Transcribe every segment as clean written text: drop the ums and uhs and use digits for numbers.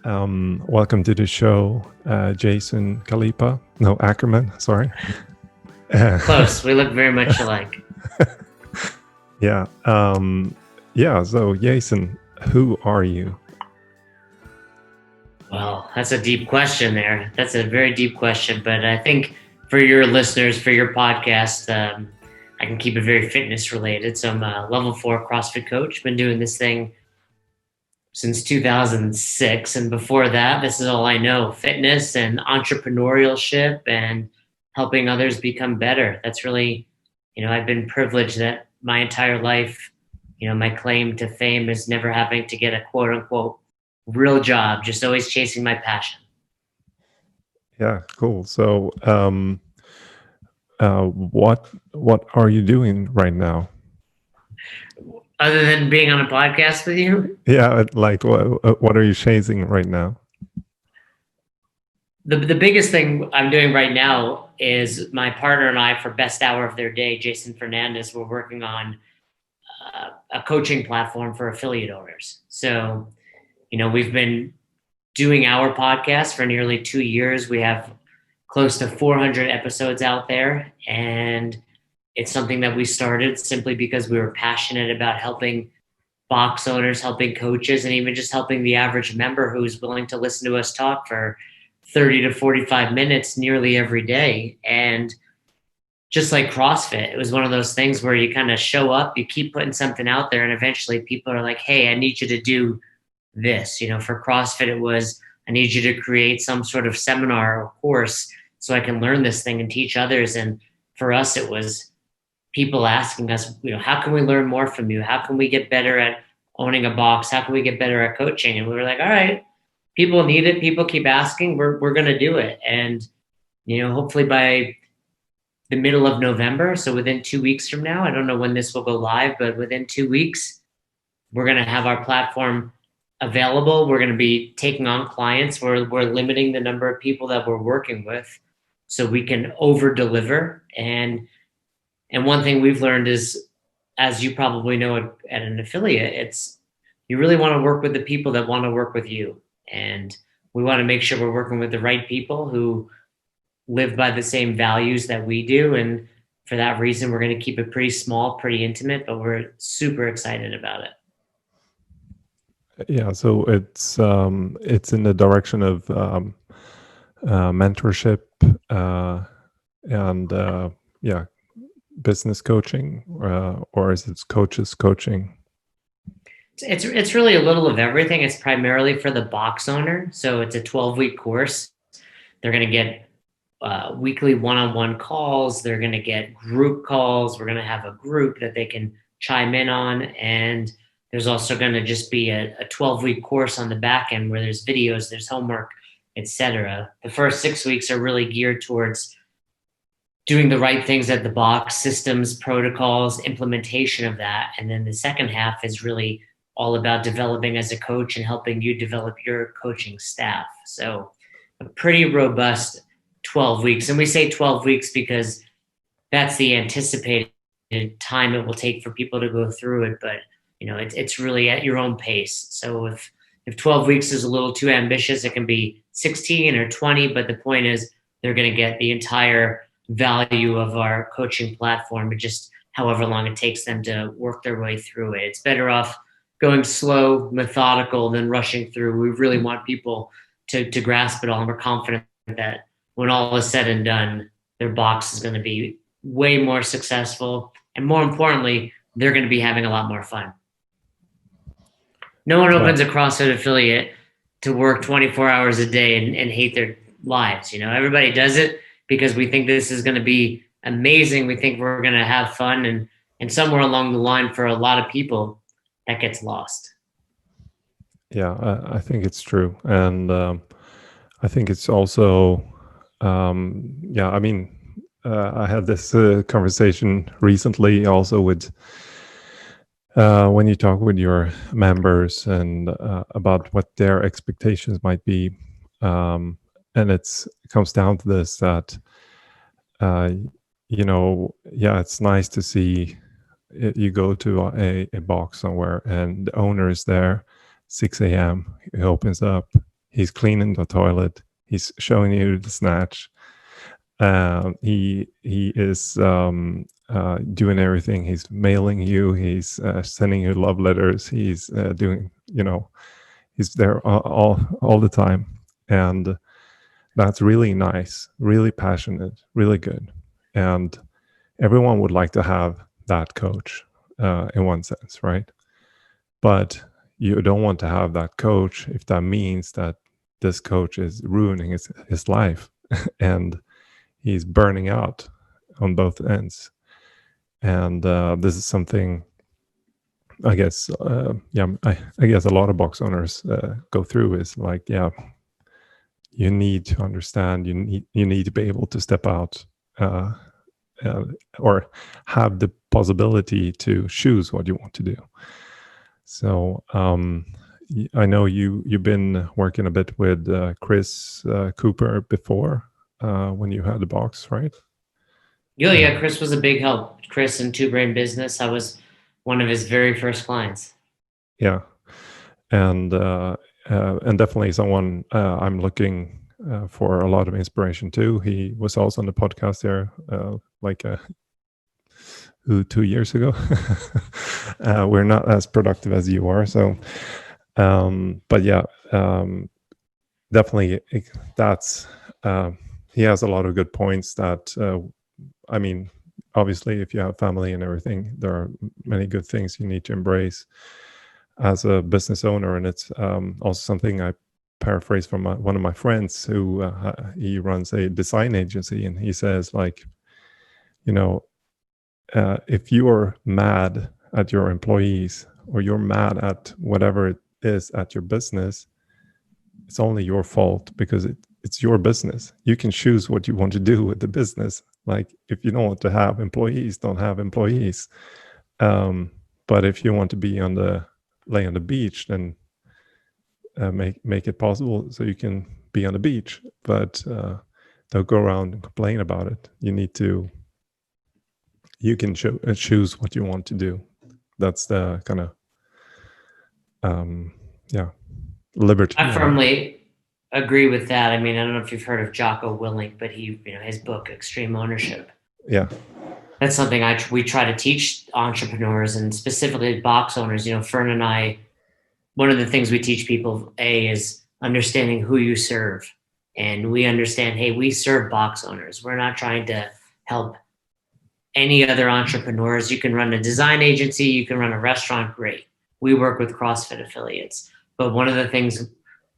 Welcome to the show, Jason Ackerman, sorry. Close. We look very much alike. Yeah. So Jason, who are you? Well, that's a deep question there. That's a very deep question. But I think for your listeners, for your podcast, I can keep it very fitness related. So I'm a level 4 CrossFit coach. Been doing this thing since 2006. And before that, this is all I know: fitness and entrepreneurship and helping others become better. That's really, I've been privileged that my entire life, my claim to fame is never having to get a quote unquote real job, just always chasing my passion. Yeah, cool. So, what are you doing right now? Other than being on a podcast with you? Yeah, like what are you chasing right now? The biggest thing I'm doing right now is my partner and I, for best hour of their day, Jason Fernandez, we're working on a coaching platform for affiliate owners. So, we've been doing our podcast for nearly 2 years. We have close to 400 episodes out there, and it's something that we started simply because we were passionate about helping box owners, helping coaches, and even just helping the average member who's willing to listen to us talk for 30 to 45 minutes nearly every day. And just like CrossFit, it was one of those things where you kind of show up, you keep putting something out there, and eventually people are like, hey, I need you to do this. For CrossFit, it was, I need you to create some sort of seminar or course so I can learn this thing and teach others. And for us, it was people asking us, how can we learn more from you? How can we get better at owning a box? How can we get better at coaching? And we were like, all right, people need it. People keep asking. We're going to do it. And, hopefully by the middle of November, so within 2 weeks from now, I don't know when this will go live, but within 2 weeks, we're going to have our platform available. We're going to be taking on clients. We're limiting the number of people that we're working with so we can over deliver. And one thing we've learned is, as you probably know at an affiliate, it's you really want to work with the people that want to work with you. And we want to make sure we're working with the right people who live by the same values that we do. And for that reason, we're going to keep it pretty small, pretty intimate, but we're super excited about it. Yeah, so it's in the direction of mentorship and business coaching, or is it coaches coaching? It's really a little of everything. It's primarily for the box owner. So it's a 12-week course. They're going to get weekly one-on-one calls. They're going to get group calls. We're going to have a group that they can chime in on. And there's also going to just be a 12-week course on the back end where there's videos, there's homework, etc. The first 6 weeks are really geared towards doing the right things at the box, systems, protocols, implementation of that. And then the second half is really all about developing as a coach and helping you develop your coaching staff. So a pretty robust 12 weeks. And we say 12 weeks because that's the anticipated time it will take for people to go through it. But, it's really at your own pace. So if 12 weeks is a little too ambitious, it can be 16 or 20. But the point is they're going to get the entire value of our coaching platform, and just however long it takes them to work their way through it. It's better off going slow, methodical than rushing through. We really want people to grasp it all, and we're confident that when all is said and done, their box is going to be way more successful, and more importantly, they're going to be having a lot more fun. No one opens a CrossFit affiliate to work 24 hours a day and hate their lives. Everybody does it because we think this is going to be amazing. We think we're going to have fun, and somewhere along the line, for a lot of people, that gets lost. Yeah, I think it's true. And I think it's also, I had this conversation recently also with when you talk with your members and about what their expectations might be. And it comes down to this, that, it's nice to see you go to a box somewhere and the owner is there, 6 a.m. He opens up, He's cleaning the toilet. He's showing you the snatch. He is doing everything. He's mailing you. He's sending you love letters. He's doing, he's there all the time, and that's really nice, really passionate, really good, and everyone would like to have that coach in one sense, right? But you don't want to have that coach if that means that this coach is ruining his life and he's burning out on both ends. And this is something I guess I guess a lot of box owners go through, is like, you need to understand, you need to be able to step out or have the possibility to choose what you want to do. So I know you've been working a bit with Chris Cooper before when you had the box, right? Yeah, Chris was a big help. Chris and Two Brain Business, I was one of his very first clients. Yeah, and definitely someone I'm looking for a lot of inspiration too. He was also on the podcast there, like 2 years ago. We're not as productive as you are, so but yeah, definitely that's he has a lot of good points that I mean, obviously if you have family and everything, there are many good things you need to embrace as a business owner. And it's also something I paraphrase from one of my friends who he runs a design agency, and he says, like, if you're mad at your employees or you're mad at whatever it is at your business, it's only your fault, because it's your business. You can choose what you want to do with the business. Like, if you don't want to have employees, don't have employees. But if you want to be lay on the beach, then make it possible so you can be on the beach. But don't go around and complain about it. You can choose what you want to do. That's the kind of liberty. I firmly agree with that. I mean, I don't know if you've heard of Jocko Willink, but his book Extreme Ownership. Yeah, that's something we try to teach entrepreneurs, and specifically box owners. Fern and I, one of the things we teach people is understanding who you serve, and we understand, hey, we serve box owners. We're not trying to help any other entrepreneurs. You can run a design agency, you can run a restaurant, great. We work with CrossFit affiliates. But one of the things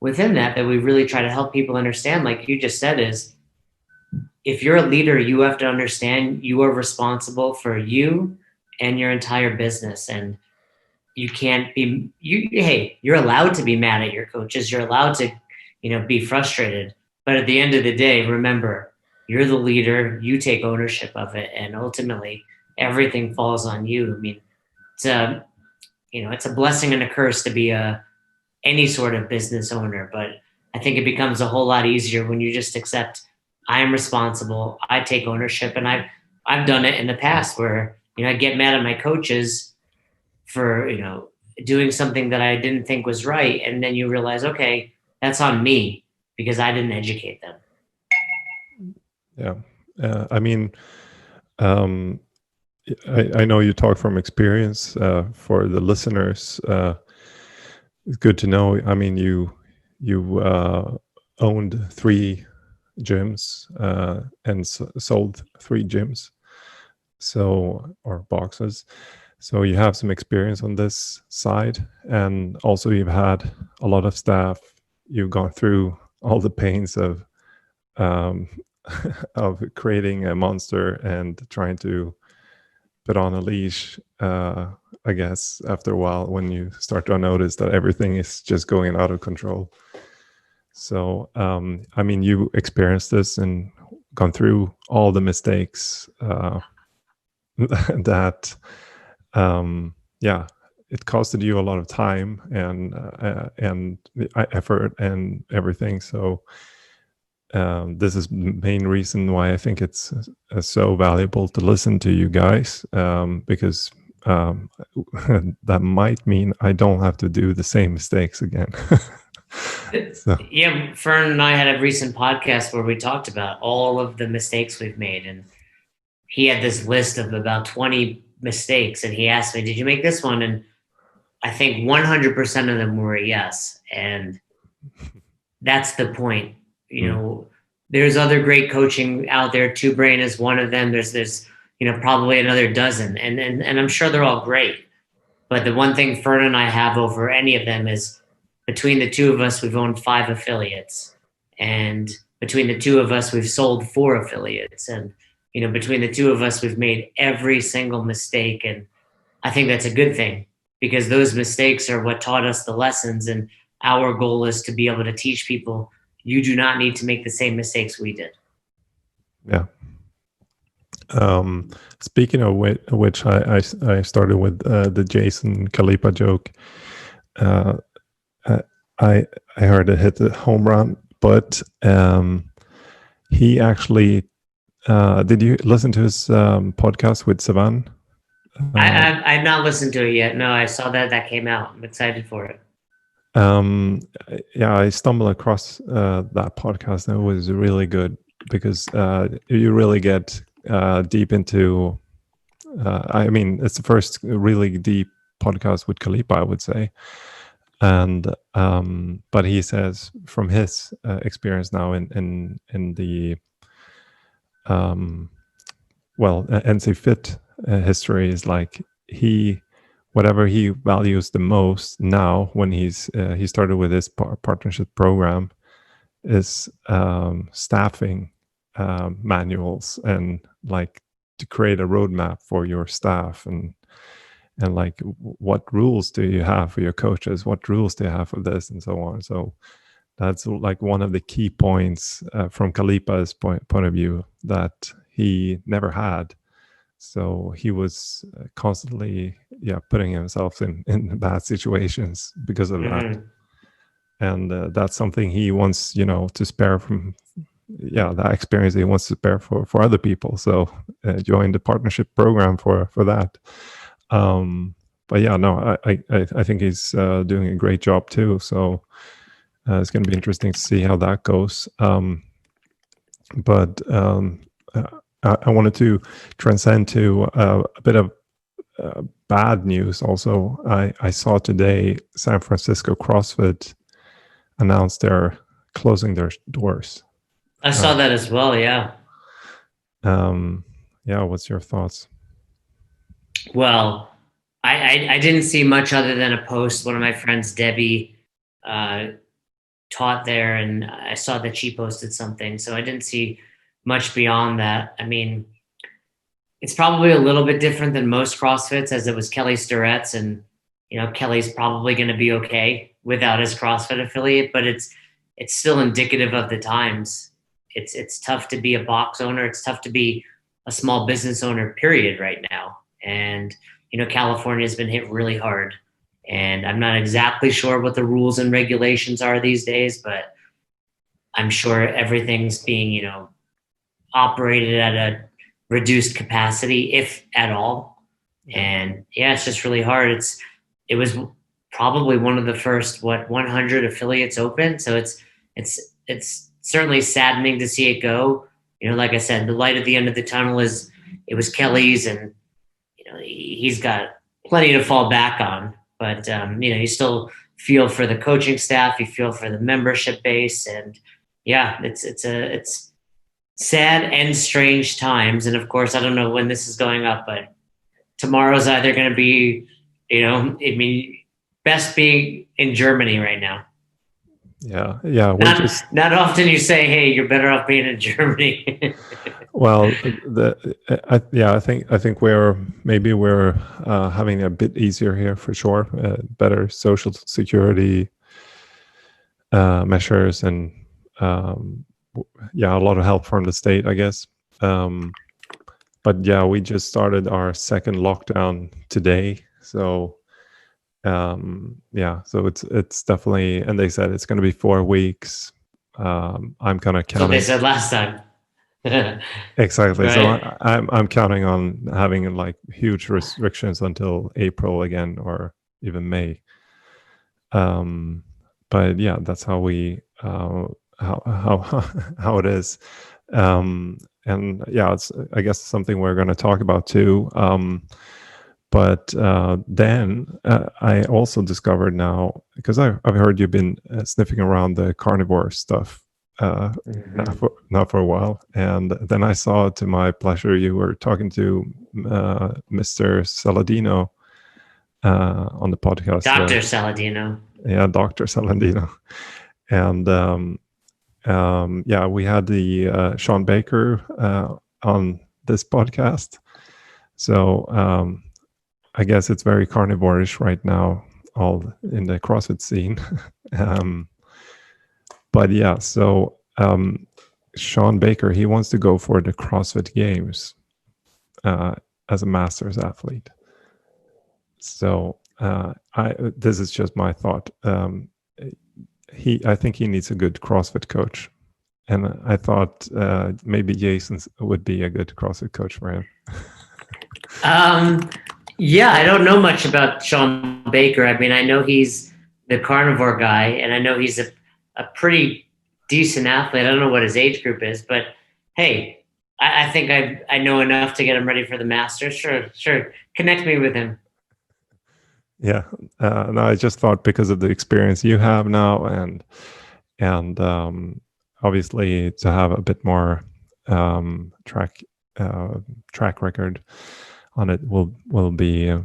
within that we really try to help people understand, like you just said, is if you're a leader, you have to understand you are responsible for you and your entire business. And you can't be, you're allowed to be mad at your coaches. You're allowed to, be frustrated. But at the end of the day, remember, you're the leader, you take ownership of it. And ultimately everything falls on you. I mean, it's a blessing and a curse to be any sort of business owner, but I think it becomes a whole lot easier when you just accept, I am responsible, I take ownership. And I've done it in the past where, I get mad at my coaches for, doing something that I didn't think was right. And then you realize, okay, that's on me because I didn't educate them. Yeah. I mean, I know you talk from experience. For the listeners, it's good to know. I mean, you owned 3 gyms and sold 3 gyms, or boxes. So you have some experience on this side, and also you've had a lot of staff. You've gone through all the pains of of creating a monster and trying to put on a leash, I guess, after a while, when you start to notice that everything is just going out of control. So, I mean, you experienced this and gone through all the mistakes that, it costed you a lot of time and effort and everything. So, this is the main reason why I think it's so valuable to listen to you guys, because that might mean I don't have to do the same mistakes again. So Yeah, Fern and I had a recent podcast where we talked about all of the mistakes we've made, and he had this list of about 20 mistakes, and he asked me, "Did you make this one?" And I think 100% of them were a yes, and that's the point. You mm, know, there's other great coaching out there. Two Brain is one of them. There's probably another dozen, and I'm sure they're all great. But the one thing Fern and I have over any of them is between the two of us, we've owned 5 affiliates. And between the two of us, we've sold 4 affiliates. And, between the two of us, we've made every single mistake. And I think that's a good thing because those mistakes are what taught us the lessons. And our goal is to be able to teach people you do not need to make the same mistakes we did. yeah. Speaking of which, I started with the Jason Kalipa joke. Uh, I heard it hit the home run, but he actually did you listen to his podcast with Savan? I've not listened to it yet. No, I saw that came out. I'm excited for it. Yeah, I stumbled across that podcast and it was really good because you really get deep into. I mean, it's the first really deep podcast with Kalipa, I would say. And but he says from his experience now in the NC Fit history is like whatever he values the most now when he started with his partnership program is staffing manuals and like to create a roadmap for your staff and like what rules do you have for your coaches, what rules do you have for this and so on. So that's like one of the key points from Kalipa's point of view that he never had. So he was constantly putting himself in bad situations because of that. And that's something he wants to spare from that experience he wants to spare for other people. So join the partnership program for that. But yeah, no, I think he's doing a great job too. So it's going to be interesting to see how that goes. But I wanted to transcend to a bit of bad news. Also, I saw today San Francisco CrossFit announced they're closing their doors. I saw that as well. Yeah. Yeah. What's your thoughts? Well, I didn't see much other than a post. One of my friends, Debbie, taught there, and I saw that she posted something. So I didn't see much beyond that. I mean, it's probably a little bit different than most CrossFits, as it was Kelly Starrett's, and Kelly's probably going to be okay without his CrossFit affiliate, but it's still indicative of the times. It's tough to be a box owner. It's tough to be a small business owner, period, right now. And California has been hit really hard, and I'm not exactly sure what the rules and regulations are these days, but I'm sure everything's being operated at a reduced capacity, if at all. And yeah, it's just really hard. It was probably one of the first 100 affiliates open, so it's certainly saddening to see it go. Like I said, the light at the end of the tunnel is it was Kelly's, and he's got plenty to fall back on. But you still feel for the coaching staff, you feel for the membership base, and yeah, it's sad and strange times. And of course, I don't know when this is going up, but tomorrow's either going to be, best being in Germany right now. Yeah. Not often you say, "Hey, you're better off being in Germany." Well, I think we're having a bit easier here for sure. Better social security measures and a lot of help from the state, I guess. But yeah, we just started our second lockdown today, so so it's definitely, and they said it's going to be 4 weeks. I'm kind of counting. What they said last time. Exactly. Right. So I'm counting on having like huge restrictions until April again, or even May. but yeah, that's how we how how it is. And yeah, it's, I guess, something we're going to talk about too. But then I also discovered now, because I've heard you've been sniffing around the carnivore stuff not for a while, and then I saw, to my pleasure, you were talking to Mr. Saladino on the podcast. Dr. Saladino. Yeah, Dr. Saladino. And yeah, we had the Sean Baker on this podcast. So I guess it's very carnivore-ish right now, all in the CrossFit scene. But yeah, so Sean Baker, he wants to go for the CrossFit Games as a master's athlete. So this is just my thought. I think he needs a good CrossFit coach, and I thought maybe Jason would be a good CrossFit coach for him. Yeah, I don't know much about Sean Baker. I mean, I know he's the carnivore guy, and I know he's a pretty decent athlete. I don't know what his age group is, but hey, I think I know enough to get him ready for the Masters. Sure. Connect me with him. Yeah, no, I just thought, because of the experience you have now, and obviously to have a bit more track record on it will be a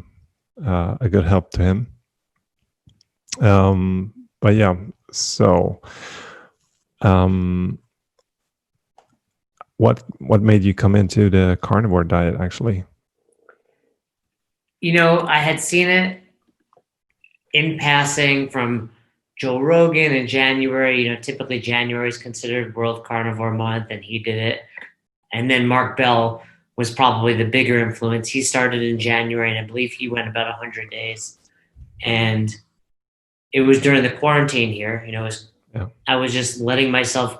good help to him. But yeah, so what made you come into the carnivore diet, actually? You know, I had seen it in passing from Joe Rogan in January. You know, typically January is considered World Carnivore Month, and he did it. And then Mark Bell was probably the bigger influence. He started in January, and I believe he went about 100 days. And it was during the quarantine here. You know, I was just letting myself,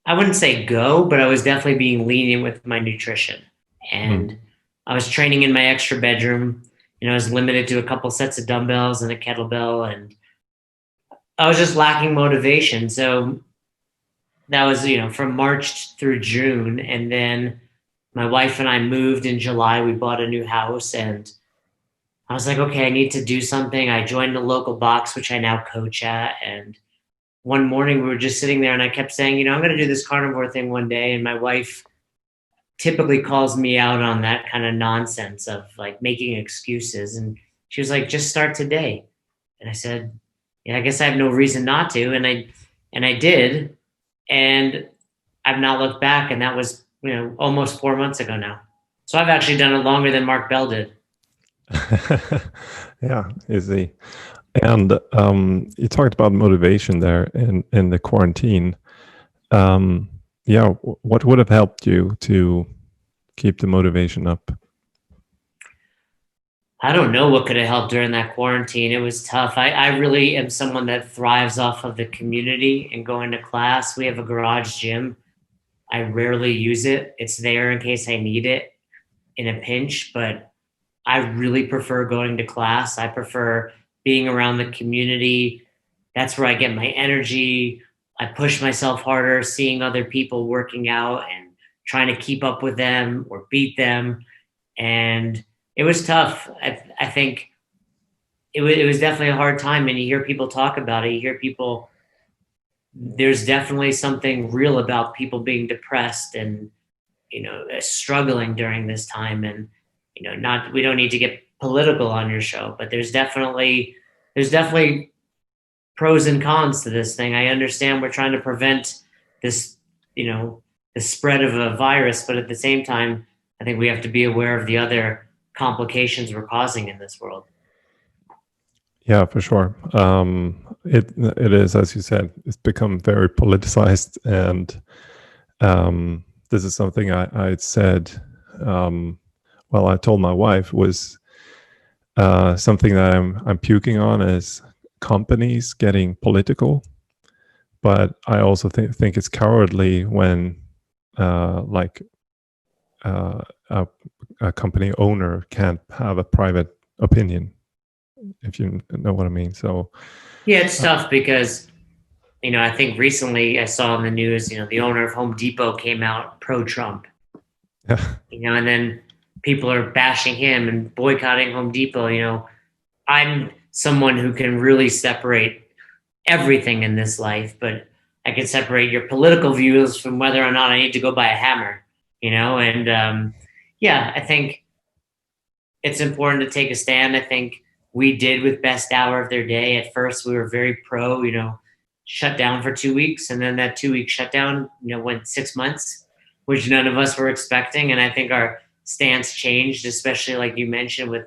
I wouldn't say go, but I was definitely being lenient with my nutrition. And I was training in my extra bedroom. You know, I was limited to a couple sets of dumbbells and a kettlebell, and I was just lacking motivation. So that was, you know, from March through June. And then my wife and I moved in July. We bought a new house, and I was like, okay, I need to do something. I joined a local box, which I now coach at. And one morning we were just sitting there, and I kept saying, you know, I'm going to do this carnivore thing one day. And my wife typically calls me out on that kind of nonsense of like making excuses. And she was like, just start today. And I said, yeah, I guess I have no reason not to. And I did. And I've not looked back. And that was, you know, almost 4 months ago now. So I've actually done it longer than Mark Bell did. Yeah, easy. And you talked about motivation there in the quarantine. Yeah, what would have helped you to keep the motivation up? I don't know what could have helped during that quarantine. It was tough. I really am someone that thrives off of the community and going to class. We have a garage gym. I rarely use it. It's there in case I need it in a pinch, but I really prefer going to class. I prefer being around the community. That's where I get my energy. I push myself harder, seeing other people working out and trying to keep up with them or beat them. And it was tough. I think it was definitely a hard time. And you hear people talk about it. You hear people, there's definitely something real about people being depressed and, you know, struggling during this time. And, you know, we don't need to get political on your show, but there's definitely pros and cons to this thing. I understand we're trying to prevent this, you know, the spread of a virus, but at the same time, I think we have to be aware of the other complications we're causing in this world. Yeah, for sure. It is, as you said, it's become very politicized, and this is something I said. Well, I told my wife was something that I'm puking on is companies getting political, but I also think it's cowardly when a company owner can't have a private opinion if you know what I mean. So Yeah, it's tough because, I think recently I saw in the news, the owner of Home Depot came out pro-Trump, yeah, and then people are bashing him and boycotting Home Depot. I'm someone who can really separate everything in this life, but I can separate your political views from whether or not I need to go buy a hammer, and yeah, I think it's important to take a stand. I think we did with best hour of their day. At first, we were very pro, shut down for 2 weeks. And then that 2 week shutdown, went 6 months, which none of us were expecting. And I think our stance changed, especially like you mentioned, with,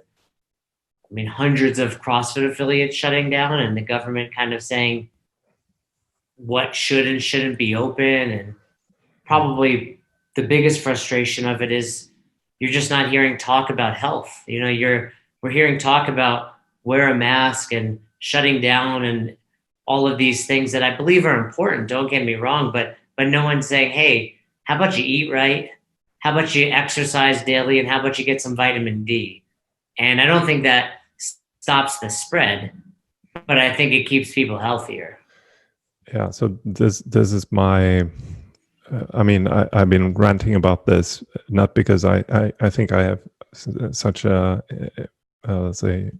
hundreds of CrossFit affiliates shutting down and the government kind of saying what should and shouldn't be open. And probably the biggest frustration of it is you're just not hearing talk about health. We're hearing talk about wear a mask and shutting down and all of these things that I believe are important. Don't get me wrong, but no one's saying, hey, how about you eat right? How about you exercise daily? And how about you get some vitamin D? And I don't think that stops the spread, but I think it keeps people healthier. yeah. So this is my. I've been ranting about this not because I think I have such a let's say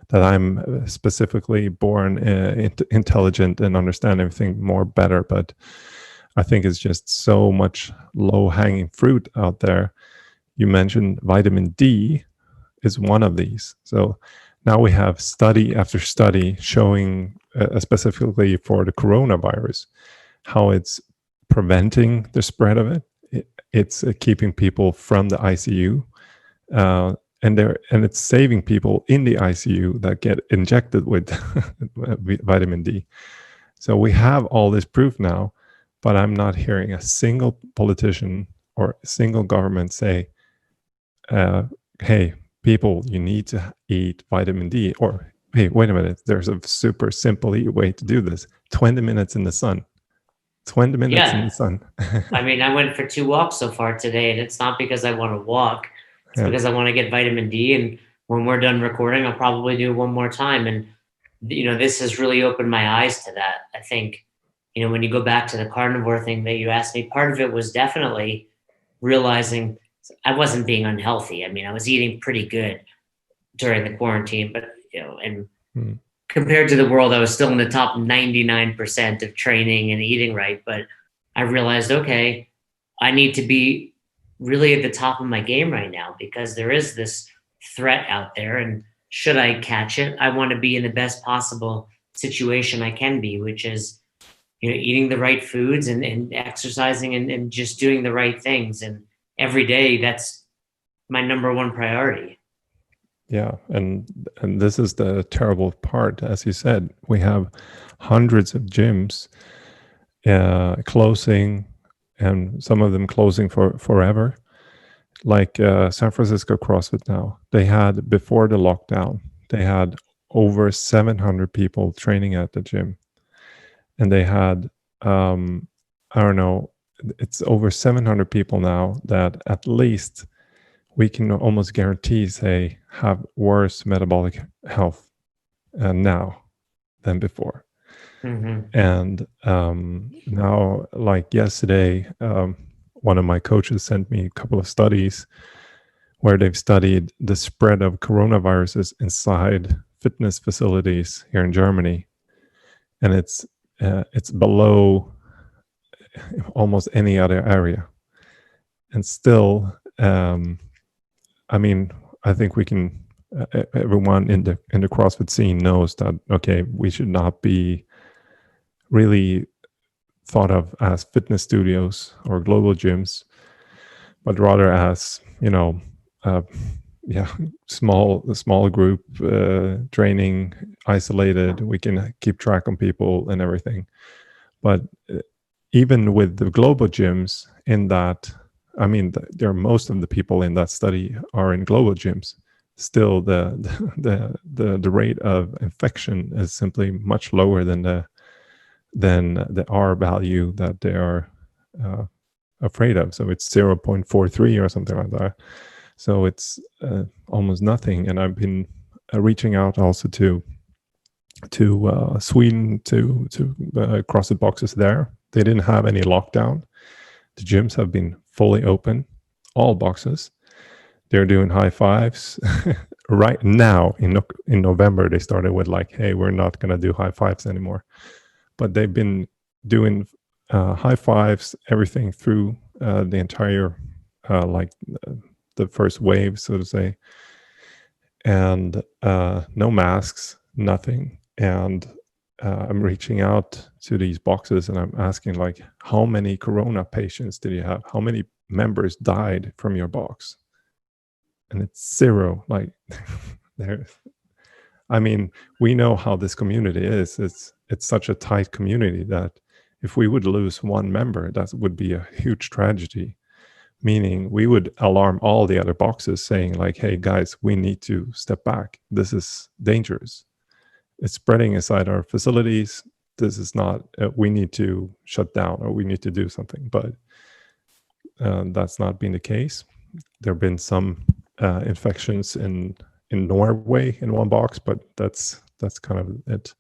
that I'm specifically born intelligent and understand everything more better, but I think it's just so much low hanging fruit out there. You mentioned vitamin D is one of these. So now we have study after study showing, specifically for the coronavirus, how it's preventing the spread of it. It's keeping people from the ICU, and it's saving people in the ICU that get injected with vitamin D. So we have all this proof now, but I'm not hearing a single politician or a single government say, "Hey, people, you need to eat vitamin D," or "Hey, wait a minute, there's a super simple way to do this: 20 minutes in the sun." 20 minutes in Yeah. the sun. I went for 2 walks so far today, and it's not because I want to walk. It's Yeah. because I want to get vitamin D. And when we're done recording, I'll probably do it one more time. And, this has really opened my eyes to that. I think, when you go back to the carnivore thing that you asked me, part of it was definitely realizing I wasn't being unhealthy. I was eating pretty good during the quarantine, but, and Mm. compared to the world, I was still in the top 99% of training and eating right. But I realized, okay, I need to be really at the top of my game right now because there is this threat out there. And should I catch it, I want to be in the best possible situation I can be, which is, eating the right foods and exercising and just doing the right things. And every day, that's my number one priority. Yeah, and this is the terrible part. As you said, we have hundreds of gyms closing, and some of them closing for forever. Like San Francisco CrossFit now, they had before the lockdown, they had over 700 people training at the gym, and they had I don't know, it's over 700 people now that at least we can almost guarantee say have worse metabolic health now than before. Mm-hmm. And now, like yesterday, one of my coaches sent me a couple of studies where they've studied the spread of coronaviruses inside fitness facilities here in Germany, and it's below almost any other area. And still, I think we can. Everyone in the CrossFit scene knows that okay, we should not be really thought of as fitness studios or global gyms, but rather as uh, yeah, small group training, isolated. We can keep track on people and everything. But even with the global gyms, in that, there are most of the people in that study are in global gyms. Still, the rate of infection is simply much lower than the R value that they are afraid of. So it's 0.43 or something like that. So it's almost nothing. And I've been reaching out also to Sweden, to CrossFit boxes there. They didn't have any lockdown. The gyms have been fully open, all boxes. They're doing high fives. Right now in November, they started with like, hey, we're not going to do high fives anymore. But they've been doing high fives, everything through the entire, the first wave, so to say. And no masks, nothing. And I'm reaching out to these boxes and I'm asking, like, how many corona patients did you have? How many members died from your box? And it's zero. Like, there. I mean, we know how this community is. It's such a tight community that if we would lose one member, that would be a huge tragedy. Meaning we would alarm all the other boxes saying like, hey guys, we need to step back. This is dangerous. It's spreading inside our facilities. This is not, we need to shut down or we need to do something. But that's not been the case. There have been some infections in Norway in one box, but that's kind of it.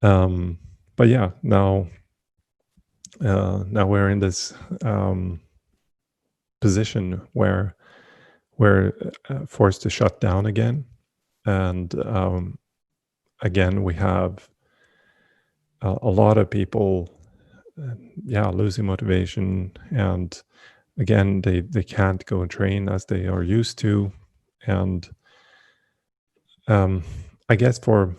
But yeah, now we're in this position where we're forced to shut down again, and again we have a lot of people losing motivation, and again they can't go and train as they are used to. And I guess for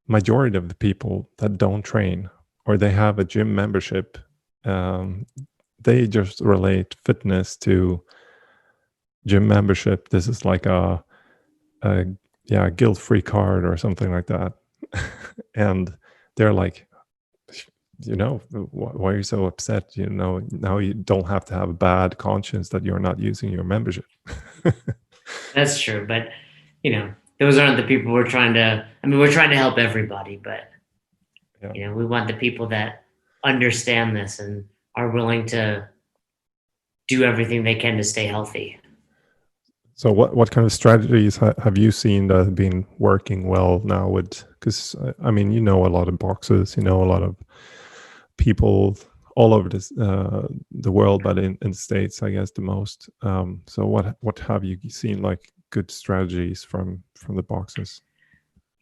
majority of the people that don't train or they have a gym membership, they just relate fitness to gym membership. This is like a guilt-free card or something like that. And they're like, why are you so upset? Now you don't have to have a bad conscience that you're not using your membership. That's true. But, those aren't the people we're trying to help everybody, but, we want the people that understand this and are willing to do everything they can to stay healthy. So what kind of strategies have you seen that have been working well now because a lot of boxes, a lot of people all over the world, but in the States, I guess the most. So what have you seen like good strategies from the boxes?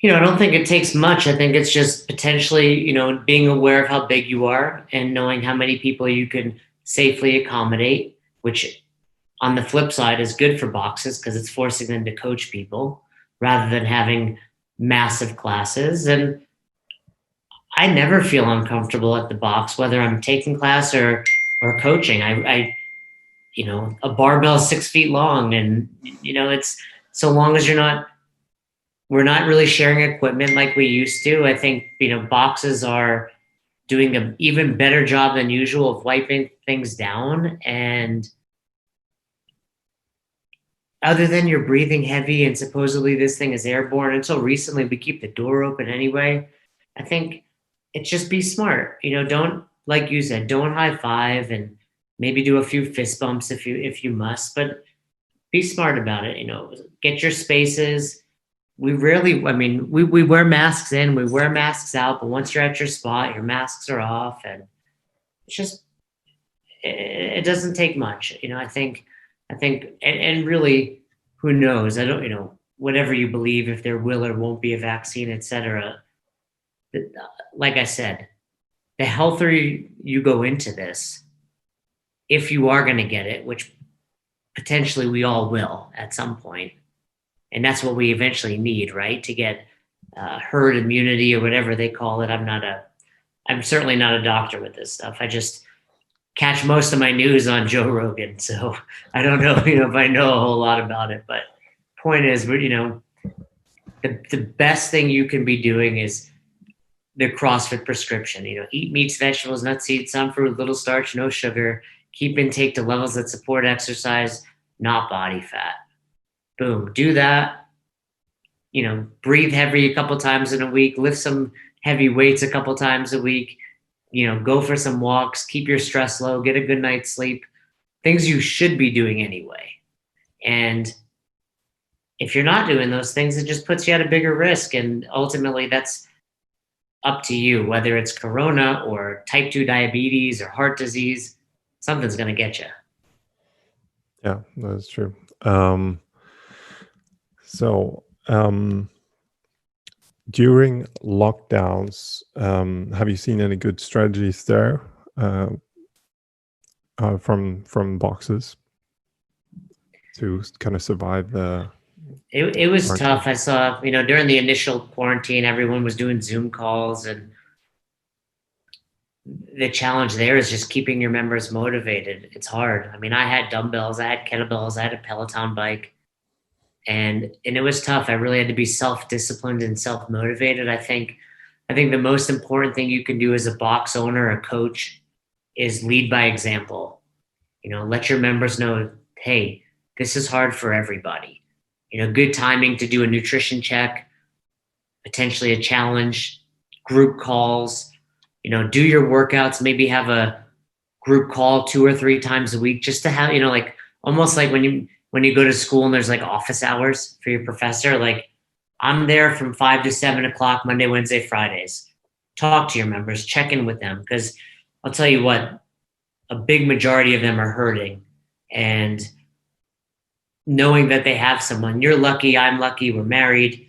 I don't think it takes much. I think it's just potentially, being aware of how big you are and knowing how many people you can safely accommodate, which on the flip side is good for boxes because it's forcing them to coach people rather than having massive classes. And I never feel uncomfortable at the box, whether I'm taking class or coaching. I a barbell 6 feet long, and it's so long as we're not really sharing equipment like we used to. I think boxes are doing an even better job than usual of wiping things down. And other than you're breathing heavy and supposedly this thing is airborne, until recently we keep the door open anyway. I think it's just be smart. Don't, like you said, don't high five and maybe do a few fist bumps if you must, but be smart about it. Get your spaces. We rarely, we wear masks in, we wear masks out, but once you're at your spot, your masks are off, and it's just, it doesn't take much. I think, and really, who knows? I don't, whatever you believe, if there will or won't be a vaccine, etc. Like I said, the healthier you go into this, if you are going to get it, which potentially we all will at some point, and that's what we eventually need, right? To get herd immunity or whatever they call it. I'm certainly not a doctor with this stuff. I just catch most of my news on Joe Rogan. So I don't know, if I know a whole lot about it, but point is, the best thing you can be doing is the CrossFit prescription. Eat meats, vegetables, nuts, seeds, some fruit, little starch, no sugar. Keep intake to levels that support exercise, not body fat. Boom, do that. Breathe heavy a couple times in a week, lift some heavy weights a couple times a week, go for some walks, keep your stress low, get a good night's sleep, things you should be doing anyway. And if you're not doing those things, it just puts you at a bigger risk. And ultimately, that's up to you, whether it's corona or type 2 diabetes or heart disease, something's going to get you. Yeah, that's true. So during lockdowns, have you seen any good strategies there from boxes to kind of survive the It was quarantine? tough. I saw, during the initial quarantine, everyone was doing Zoom calls, and the challenge there is just keeping your members motivated. It's hard. I mean, I had dumbbells, I had kettlebells, I had a Peloton bike, and it was tough. I really had to be self-disciplined and self-motivated. I think the most important thing you can do as a box owner, a coach, is lead by example. Let your members know, hey, this is hard for everybody. Good timing to do a nutrition check, potentially a challenge, group calls, do your workouts, maybe have a group call 2 or 3 times a week, just to have, like almost like when you go to school and there's like office hours for your professor. Like, I'm there from 5 to 7 o'clock, Monday, Wednesday, Fridays. Talk to your members, check in with them, because I'll tell you what, a big majority of them are hurting. And knowing that they have someone, you're lucky, I'm lucky, we're married.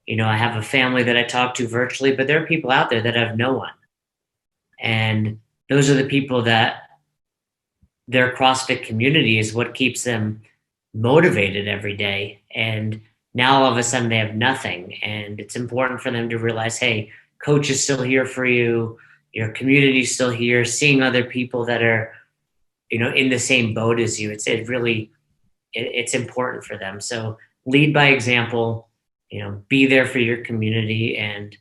I have a family that I talk to virtually, but there are people out there that have no one. And those are the people that their CrossFit community is what keeps them motivated every day. And now all of a sudden they have nothing. And it's important for them to realize, hey, coach is still here for you. Your community is still here. Seeing other people that are, in the same boat as you, it's important for them. So lead by example, be there for your community. And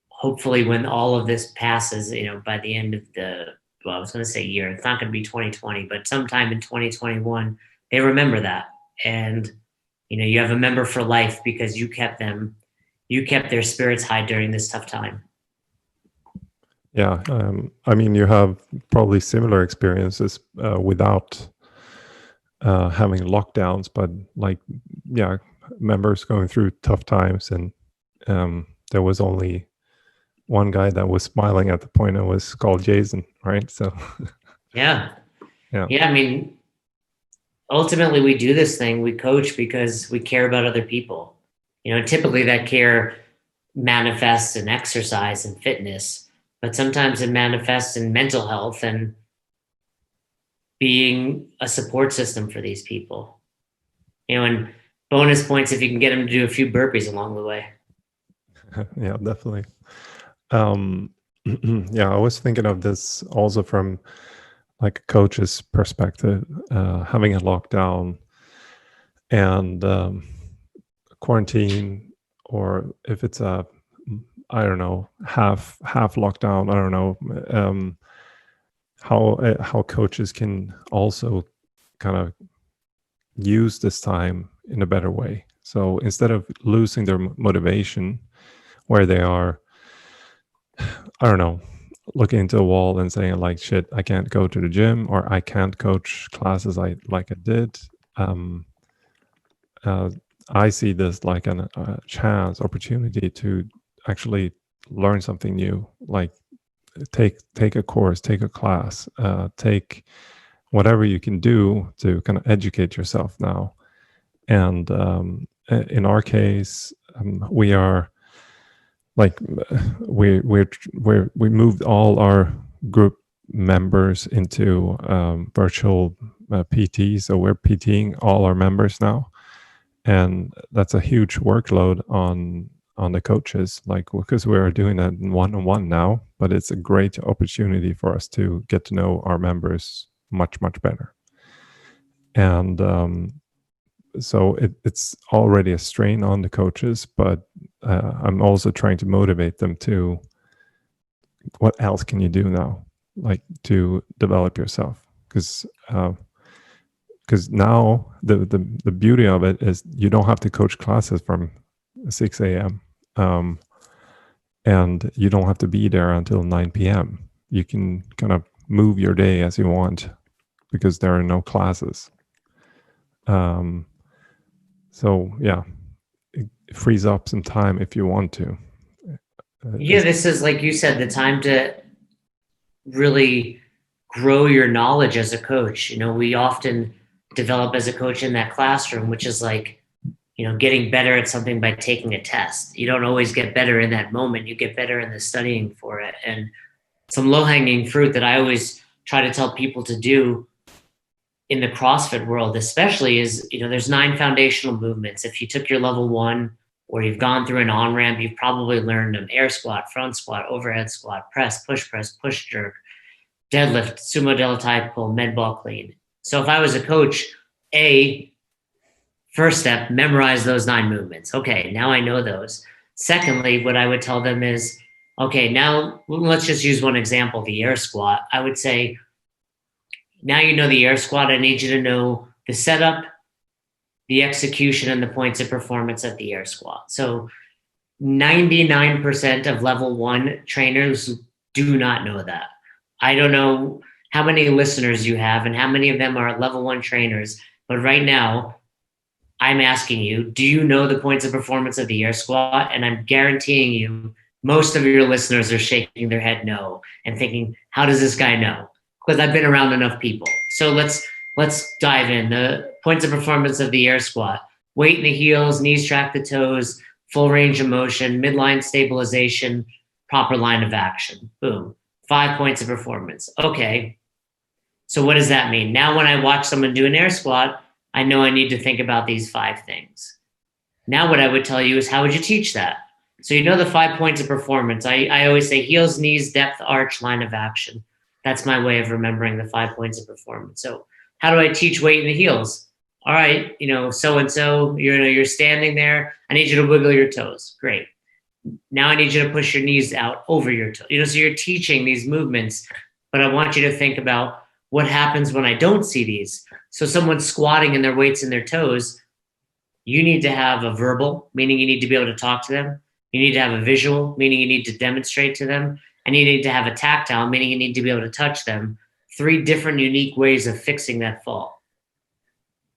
hopefully when all of this passes, by the end of I was going to say year, it's not going to be 2020, but sometime in 2021, they remember that. And, you have a member for life because you kept their spirits high during this tough time. Yeah, I mean, you have probably similar experiences without having lockdowns, but like, yeah, members going through tough times, and there was only one guy that was smiling at the point. It was called Jason, right? So Yeah. yeah. I mean, ultimately we do this thing, we coach because we care about other people. Typically that care manifests in exercise and fitness, but sometimes it manifests in mental health and being a support system for these people. And bonus points if you can get them to do a few burpees along the way. Yeah, definitely. Yeah, I was thinking of this also from like a coach's perspective, having a lockdown and quarantine, or if it's a, I don't know, half lockdown, I don't know, how coaches can also kind of use this time in a better way. So instead of losing their motivation, where they are, I don't know, looking into a wall and saying like, shit, I can't go to the gym, or I can't coach classes I did. I see this like a opportunity to actually learn something new, like take a course, take a class, take whatever you can do to kind of educate yourself now. And in our case, we are like we moved all our group members into virtual PT, so we're PTing all our members now, and that's a huge workload on the coaches, like, because we are doing that one-on-one now, but it's a great opportunity for us to get to know our members much better. And so it's already a strain on the coaches, but I'm also trying to motivate them to, what else can you do now, like to develop yourself, because now the beauty of it is you don't have to coach classes from 6 a.m. And you don't have to be there until 9 p.m. You can kind of move your day as you want because there are no classes. So yeah, it frees up some time if you want to. Yeah, this is, like you said, the time to really grow your knowledge as a coach. You know, we often develop as a coach in that classroom, which is like, you know, getting better at something by taking a test. You don't always get better in that moment. You get better in the studying for it. And some low-hanging fruit that I always try to tell people to do in the CrossFit world, especially, is, you know, there's 9 foundational movements. If you took your level 1 or you've gone through an on-ramp, you've probably learned them: air squat, front squat, overhead squat, press, push jerk, deadlift, sumo deadlift, pull, med ball clean. So if I was a coach, first step, memorize those 9 movements. Okay, now I know those. Secondly, what I would tell them is, okay, now let's just use one example, the air squat. I would say, now you know the air squat, I need you to know the setup, the execution, and the points of performance at the air squat. So 99% of level 1 trainers do not know that. I don't know how many listeners you have and how many of them are level 1 trainers, but right now I'm asking you, do you know the points of performance of the air squat? And I'm guaranteeing you, most of your listeners are shaking their head no and thinking, how does this guy know? Because I've been around enough people. So let's dive in. The points of performance of the air squat: weight in the heels, knees track the toes, full range of motion, midline stabilization, proper line of action. Boom. 5 points of performance. Okay. So what does that mean? Now when I watch someone do an air squat, I know I need to think about these 5 things. Now what I would tell you is, how would you teach that? So you know the 5 points of performance. I always say heels, knees, depth, arch, line of action. That's my way of remembering the 5 points of performance. So how do I teach weight in the heels? All right, you know, so-and-so, you're standing there. I need you to wiggle your toes. Great. Now I need you to push your knees out over your toes. You know, so you're teaching these movements, but I want you to think about what happens when I don't see these. So someone's squatting and their weight's in their toes. You need to have a verbal, meaning you need to be able to talk to them. You need to have a visual, meaning you need to demonstrate to them. And you need to have a tactile, meaning you need to be able to touch them. 3 different unique ways of fixing that fall,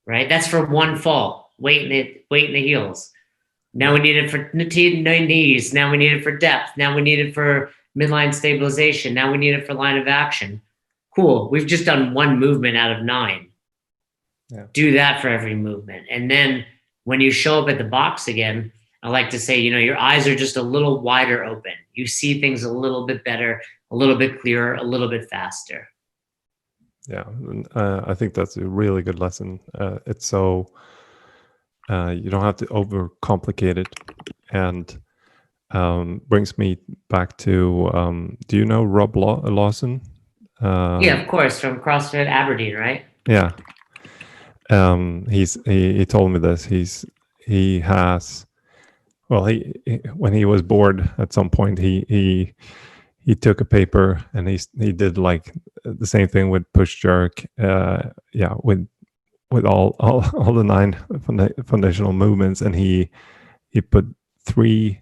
right? That's for one fall, weight in the heels. Now we need it for knees. Now we need it for depth. Now we need it for midline stabilization. Now we need it for line of action. Cool. We've just done 1 movement out of 9. Yeah. Do that for every movement. And then when you show up at the box again, I like to say, you know, your eyes are just a little wider open. You see things a little bit better, a little bit clearer, a little bit faster. Yeah, I think that's a really good lesson. It's so you don't have to overcomplicate it, and brings me back to, do you know Rob Lawson? Yeah, of course, from CrossFit Aberdeen, right? Yeah. He told me this. He has, well, he when he was bored at some point, he took a paper and he did like the same thing with push jerk, yeah, with all the 9 foundational movements, and he put 3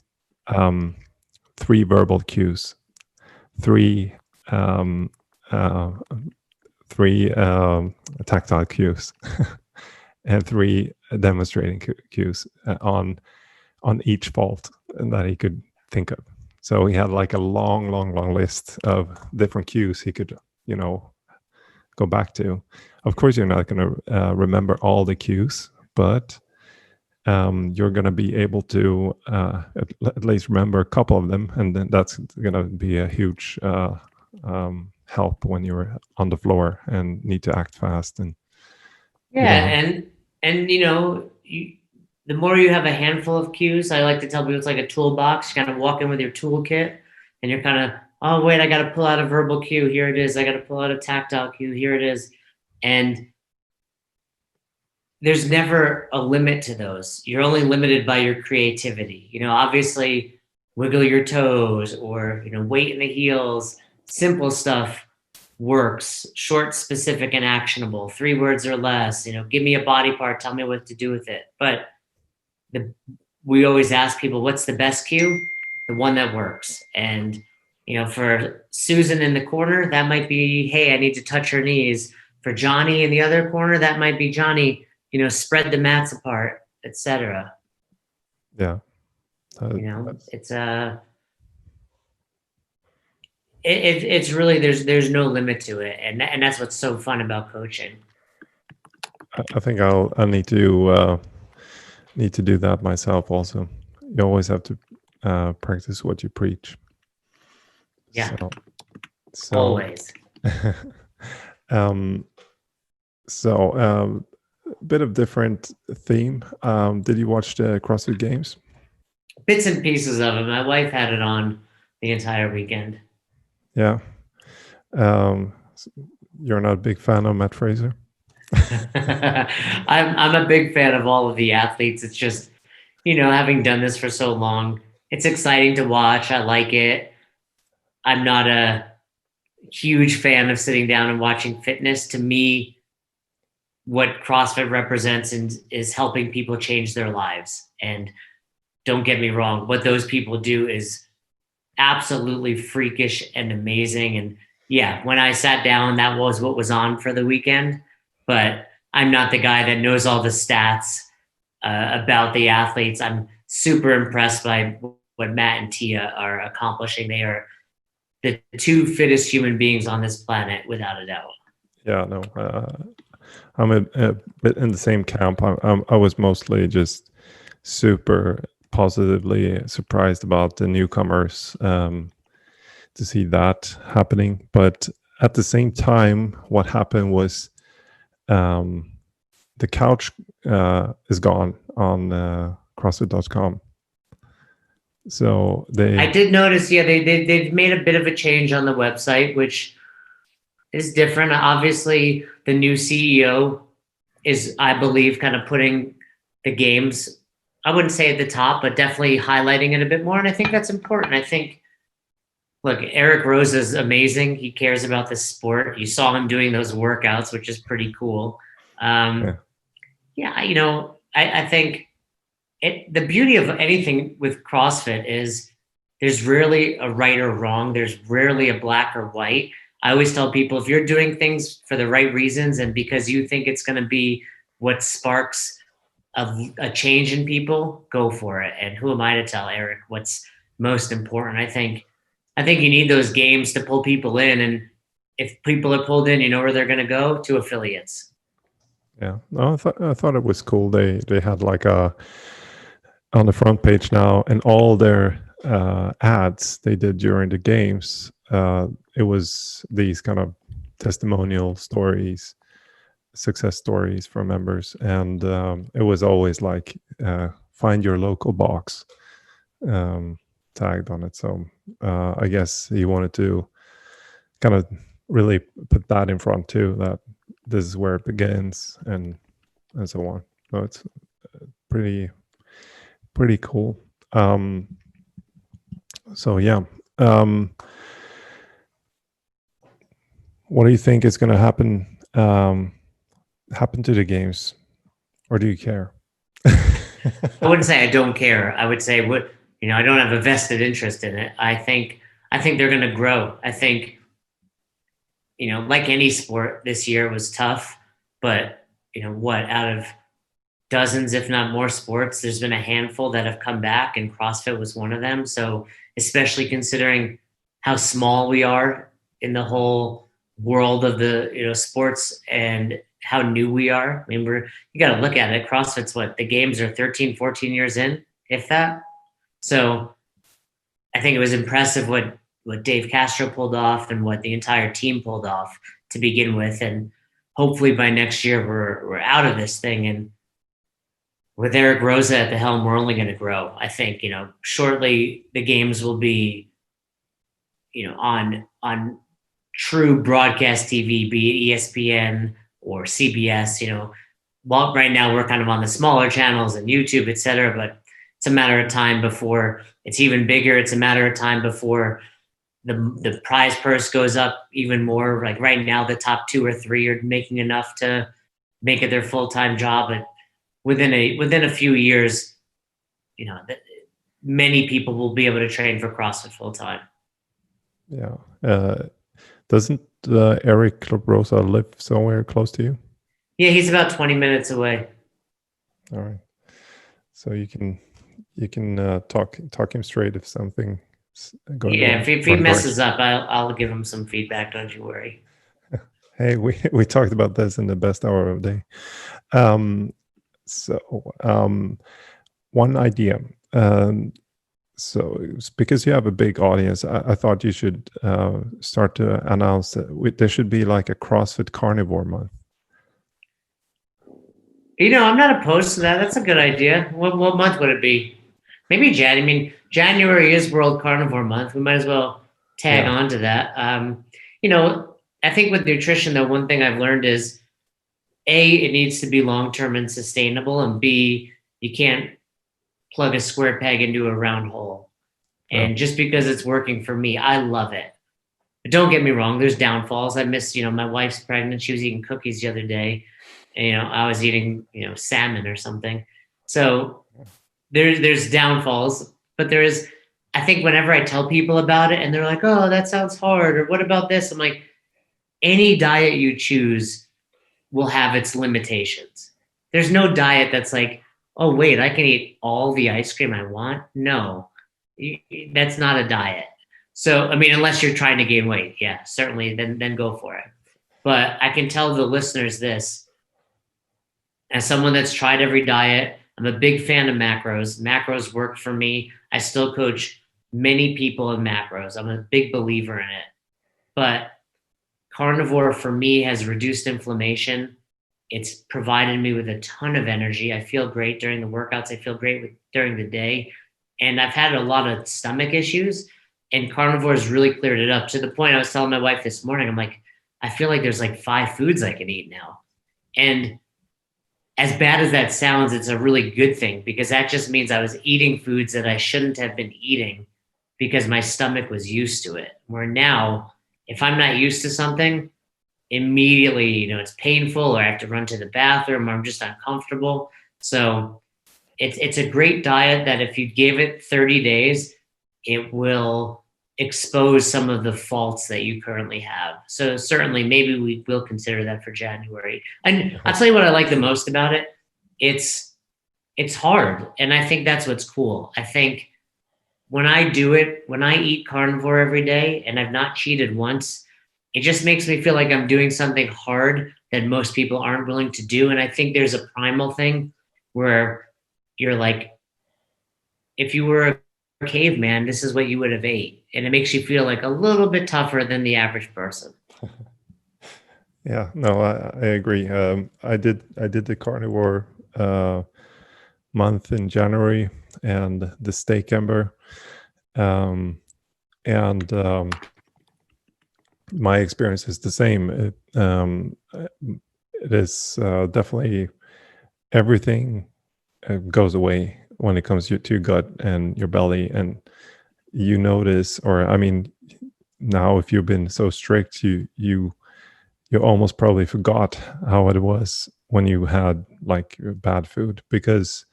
verbal cues, 3 3 tactile cues, and 3 demonstrating cues on each fault that he could think of. So he had like a long list of different cues he could, you know, go back to. Of course, you're not going to remember all the cues, but you're going to be able to at least remember a couple of them, and then that's going to be a huge help when you're on the floor and need to act fast. And and you know, the more you have a handful of cues, I like to tell people it's like a toolbox. You kind of walk in with your toolkit, and you're kind of, oh wait, I got to pull out a verbal cue. Here it is. I got to pull out a tactile cue. Here it is. And there's never a limit to those. You're only limited by your creativity. You know, obviously, wiggle your toes, or, you know, weight in the heels. Simple stuff works. Short, specific, and actionable. 3 words or less. You know, give me a body part. Tell me what to do with it. But we always ask people, what's the best cue? The one that works. And, you know, for Susan in the corner, that might be, hey, I need to touch her knees. For Johnny in the other corner, that might be, Johnny, you know, spread the mats apart. etc. Yeah. It's it's really there's no limit to it, and that's what's so fun about coaching. I think I need to do that myself also. You always have to practice what you preach. Yeah, So always. um a bit of different theme. Did you watch the CrossFit Games? Bits and pieces of it. My wife had it on the entire weekend. Yeah. Um, you're not a big fan of Matt Fraser? I'm a big fan of all of the athletes. It's just, having done this for so long, it's exciting to watch. I like it. I'm not a huge fan of sitting down and watching fitness. To me, what CrossFit represents is helping people change their lives. And don't get me wrong, what those people do is absolutely freakish and amazing. And yeah, when I sat down, that was what was on for the weekend. But I'm not the guy that knows all the stats about the athletes. I'm super impressed by what Matt and Tia are accomplishing. They are the two fittest human beings on this planet, without a doubt. Yeah, no. I'm a bit in the same camp. I was mostly just super positively surprised about the newcomers, to see that happening. But at the same time, what happened was the couch is gone on CrossFit.com. So I they, did notice, yeah, they've made a bit of a change on the website, which is different. Obviously, the new CEO is, I believe, kind of putting the games, I wouldn't say at the top, but definitely highlighting it a bit more. And I think that's important. I think, look, Eric Rose is amazing. He cares about the sport. You saw him doing those workouts, which is pretty cool. yeah, Yeah, I think the beauty of anything with CrossFit is there's rarely a right or wrong. There's rarely a black or white. I always tell people, if you're doing things for the right reasons and because you think it's going to be what sparks a change in people, go for it. And who am I to tell Eric what's most important? I think you need those games to pull people in, and if people are pulled in, you know where they're going to go, to affiliates. yeah. No, I thought it was cool. They had like a on the front page now, and all their ads they did during the games. It was these kind of testimonial stories, success stories from members, and it was always like find your local box um, tagged on it. So I guess he wanted to kind of really put that in front too, that this is where it begins, and so on. So it's pretty cool. So yeah, what do you think is going to happen to the games, or do you care? I wouldn't say I don't care. I would say I don't have a vested interest in it. I think they're going to grow. I think, like any sport, this year was tough, but what, out of dozens, if not more sports, there's been a handful that have come back, and CrossFit was one of them. So, especially considering how small we are in the whole world of the sports, and how new we are. I mean, you got to look at it. CrossFit's what, the games are 13, 14 years in, if that. So I think it was impressive what Dave Castro pulled off and what the entire team pulled off to begin with. And hopefully by next year we're out of this thing, and with Eric Rosa at the helm, we're only going to grow. I think, shortly the games will be, on true broadcast TV, be it ESPN or CBS. While right now we're kind of on the smaller channels and YouTube, et cetera, but it's a matter of time before it's even bigger. It's a matter of time before the prize purse goes up even more. Like right now, the top 2 or 3 are making enough to make it their full-time job, but within a few years, many people will be able to train for CrossFit full time. Yeah. Doesn't Eric Rosa live somewhere close to you? Yeah, he's about 20 minutes away. All right. So you can talk him straight if something going Yeah, wrong. if he messes up, I'll give him some feedback. Don't you worry. Hey, we talked about this in the best hour of the day. So one idea. So it's because you have a big audience, I thought you should start to announce that there should be like a CrossFit Carnivore Month. I'm not opposed to that. That's a good idea. What month would it be? Maybe Jan. I mean, January is World Carnivore Month. We might as well tag Yeah. on to that. You know, I think with nutrition, though, one thing I've learned is A, it needs to be long term and sustainable, and B, you can't plug a square peg into a round hole. No. And just because it's working for me, I love it. But don't get me wrong, there's downfalls. I miss, my wife's pregnant. She was eating cookies the other day. And, I was eating, salmon or something. So there's downfalls, but I think whenever I tell people about it and they're like, oh, that sounds hard, or what about this? I'm like, any diet you choose will have its limitations. There's no diet that's like, oh, wait, I can eat all the ice cream I want. No, that's not a diet. So, I mean, unless you're trying to gain weight, yeah, certainly, then go for it. But I can tell the listeners this, as someone that's tried every diet, I'm a big fan of macros. Macros work for me. I still coach many people in macros. I'm a big believer in it. But carnivore for me has reduced inflammation. It's provided me with a ton of energy. I feel great during the workouts. I feel great during the day. And I've had a lot of stomach issues, and carnivore has really cleared it up to the point I was telling my wife this morning, I'm like, I feel like there's like 5 foods I can eat now. And as bad as that sounds, it's a really good thing, because that just means I was eating foods that I shouldn't have been eating because my stomach was used to it. Where now, if I'm not used to something, immediately, it's painful, or I have to run to the bathroom, or I'm just uncomfortable. So it's a great diet that if you give it 30 days, it will expose some of the faults that you currently have. So certainly, maybe we will consider that for January. And I'll tell you what I like the most about it. It's hard, and I think that's what's cool. I think when I do it, when I eat carnivore every day and I've not cheated once, it just makes me feel like I'm doing something hard that most people aren't willing to do. And I think there's a primal thing where you're like, if you were a caveman, this is what you would have ate. And it makes you feel like a little bit tougher than the average person. Yeah, no, I agree. I did the carnivore month in January, and the steak ember, and my experience is the same. It is definitely everything goes away when it comes to your gut and your belly, and you notice, or I mean, now if you've been so strict, you almost probably forgot how it was when you had like bad food, because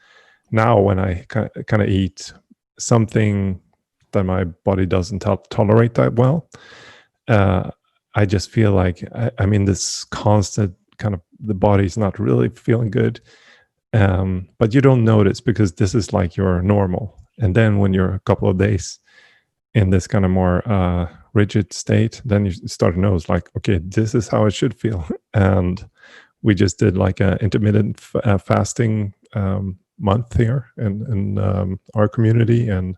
now when I kind of eat something that my body doesn't tolerate that well, I just feel like I'm in this constant kind of, the body's not really feeling good. But you don't notice because this is like your normal. And then when you're a couple of days in this kind of more rigid state, then you start to notice like, okay, this is how it should feel. And we just did like an intermittent fasting month here in our community, and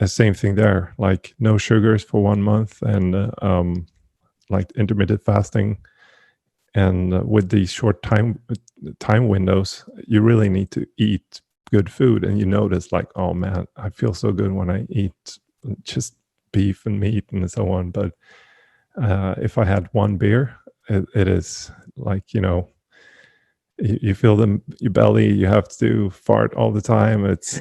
the same thing there, like no sugars for 1 month, and like intermittent fasting. And with these short time windows, you really need to eat good food, and you notice like, oh man, I feel so good when I eat just beef and meat and so on. But if I had one beer, it is like, you feel your belly, you have to fart all the time. It's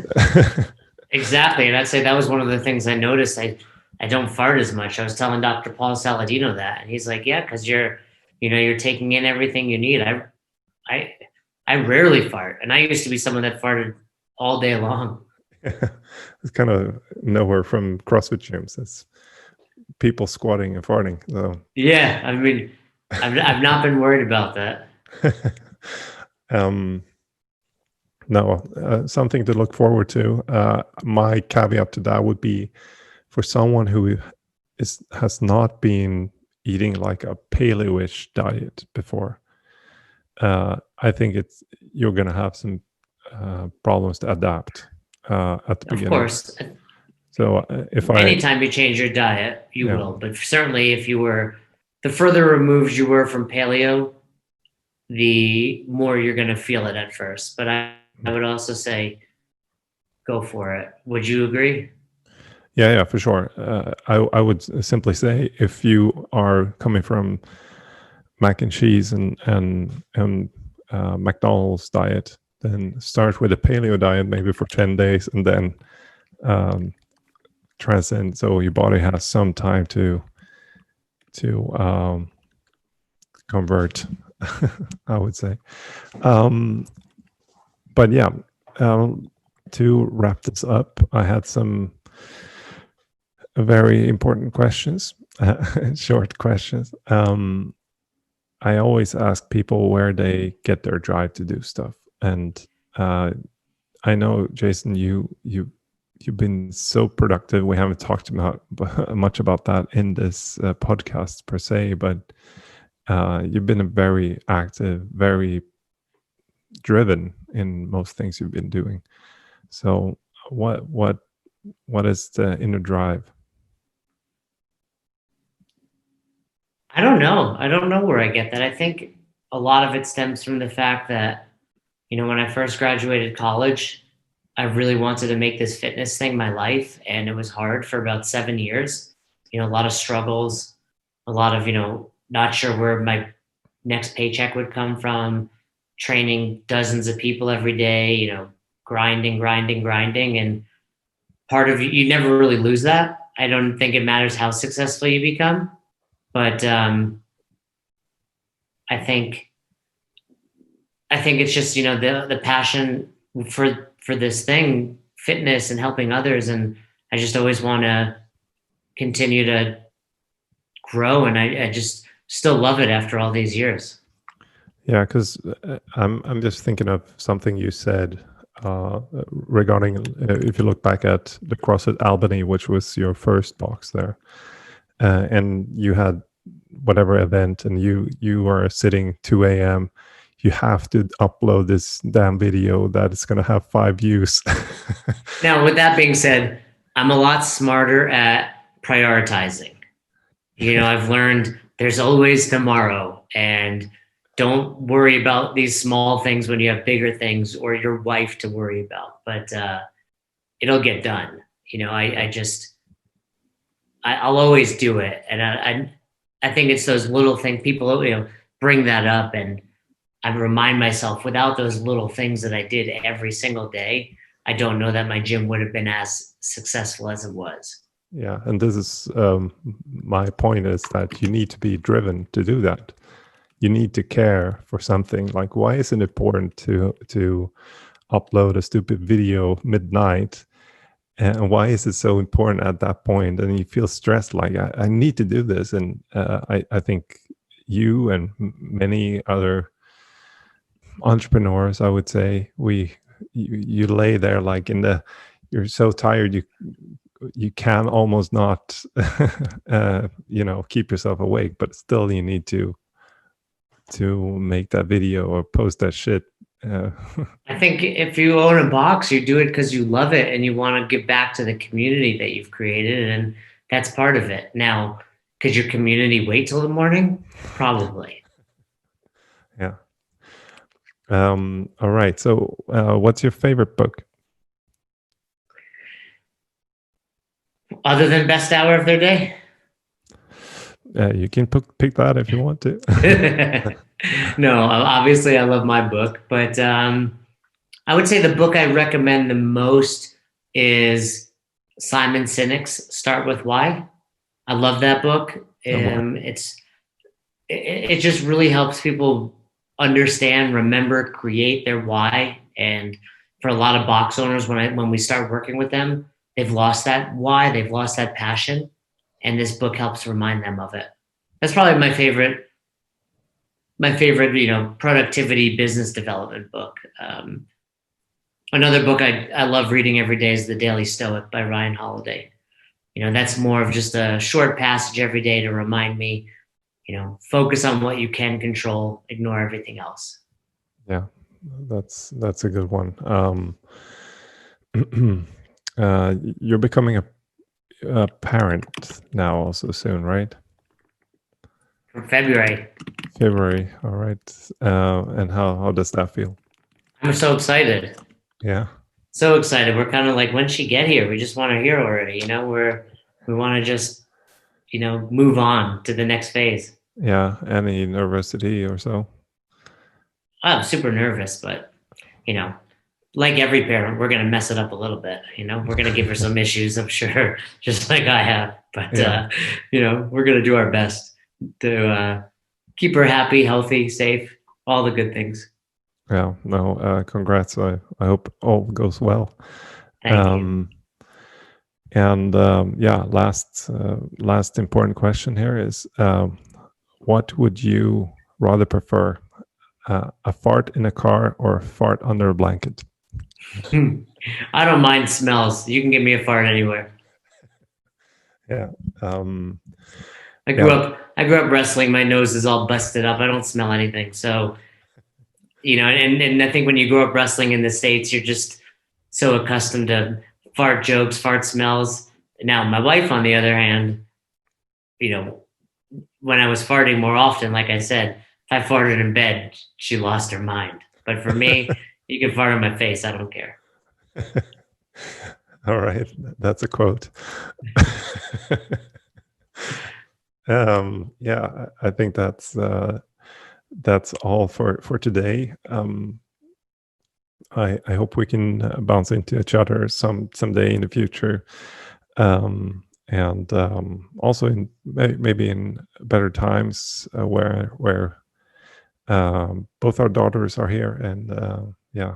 Exactly. And I'd say that was one of the things I noticed. I don't fart as much. I was telling Dr. Paul Saladino that, and he's like, yeah, because you're taking in everything you need. I rarely fart, and I used to be someone that farted all day long. it's kind of nowhere from CrossFit gyms. It's people squatting and farting. So Yeah, I mean, I've not been worried about that. No, something to look forward to. My caveat to that would be for someone who has not been eating like a paleo-ish diet before. I think you're going to have some problems to adapt at the Of beginning. course, So anytime you change your diet, you Yeah. will. But certainly, if you were the further removed you were from paleo, the more you're going to feel it at first. But I would also say, go for it. Would you agree? Yeah, for sure. I would simply say if you are coming from mac and cheese and McDonald's diet, then start with a paleo diet maybe for 10 days and then transcend, so your body has some time to convert. I would say. But yeah, to wrap this up, I had some very important questions, short questions. I always ask people where they get their drive to do stuff, and I know, Jason, you've been so productive. We haven't talked about much about that in this podcast per se, but you've been a very active, very driven in most things you've been doing. So, what is the inner drive? I don't know. I don't know where I get that. I think a lot of it stems from the fact that, when I first graduated college, I really wanted to make this fitness thing my life. And it was hard for about 7 years. A lot of struggles, a lot of, not sure where my next paycheck would come from, training dozens of people every day, grinding. And part of you never really lose that. I don't think it matters how successful you become. But I think it's just the passion for this thing, fitness and helping others, and I just always want to continue to grow, and I just still love it after all these years. Yeah, because I'm just thinking of something you said regarding if you look back at the CrossFit Albany, which was your first box there, and you had whatever event, and you are sitting 2 a.m. You have to upload this damn video that is going to have 5 views. Now, with that being said, I'm a lot smarter at prioritizing. I've learned there's always tomorrow, and don't worry about these small things when you have bigger things or your wife to worry about. But it'll get done. I'll always do it, and I think it's those little things. People, bring that up, and I remind myself, without those little things that I did every single day, I don't know that my gym would have been as successful as it was. Yeah, and this is my point, is that you need to be driven to do that. You need to care for something. Like, why is it important to upload a stupid video midnight? And why is it so important at that point? And you feel stressed, like, I need to do this. And I think you and many other entrepreneurs, I would say, you lay there like you're so tired, you can almost not keep yourself awake, but still you need to make that video or post that shit. I think if you own a box, you do it because you love it and you want to give back to the community that you've created, and that's part of it. Now, could your community wait till the morning? Probably. Yeah. All right. So, what's your favorite book? Other than best hour of their day? You can pick that if you want to. No, obviously I love my book, but I would say the book I recommend the most is Simon Sinek's Start With Why. I love that book. It just really helps people understand, remember, create their why. And for a lot of box owners, when we start working with them, they've lost that why, they've lost that passion, and this book helps remind them of it. That's probably my favorite, productivity business development book. Another book I love reading every day is The Daily Stoic by Ryan Holiday. That's more of just a short passage every day to remind me, focus on what you can control, ignore everything else. Yeah, that's a good one. You're becoming a parent now also soon, right? From February. February. All right. And how does that feel? I'm so excited. Yeah. So excited. We're kind of like, when she get here? We just want her here already. We want to just, move on to the next phase. Yeah. Any nervosity or so? I'm super nervous, but like every parent, we're gonna mess it up a little bit. We're gonna give her some issues, I'm sure, just like I have. But Yeah. we're gonna do our best to keep her happy, healthy, safe, all the good things. Yeah. No. Congrats. I hope all goes well. Thank you. And yeah, last important question here is, what would you rather prefer, a fart in a car or a fart under a blanket? I don't mind smells. You can give me a fart anywhere. Yeah. I grew Yeah. up. I grew up wrestling. My nose is all busted up. I don't smell anything. So and I think when you grow up wrestling in the States, you're just so accustomed to fart jokes, fart smells. Now, my wife, on the other hand, you know, when I was farting more often, like I said, if I farted in bed, she lost her mind. But for me, you can fart on my face. I don't care. All right. That's a quote. Yeah, I think that's all for today. I hope we can bounce into each other someday in the future, and also in maybe in better times, where both our daughters are here, and yeah,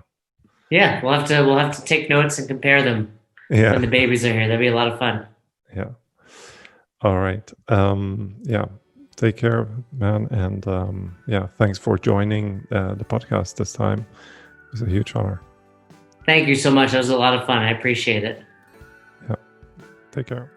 Yeah, we'll have to take notes and compare them when yeah, the babies are here. That'd be a lot of fun. yeah. All right. Yeah. Take care, man, and yeah, thanks for joining the podcast this time. It was a huge honor. Thank you so much. That was a lot of fun. I appreciate it. Yeah. Take care.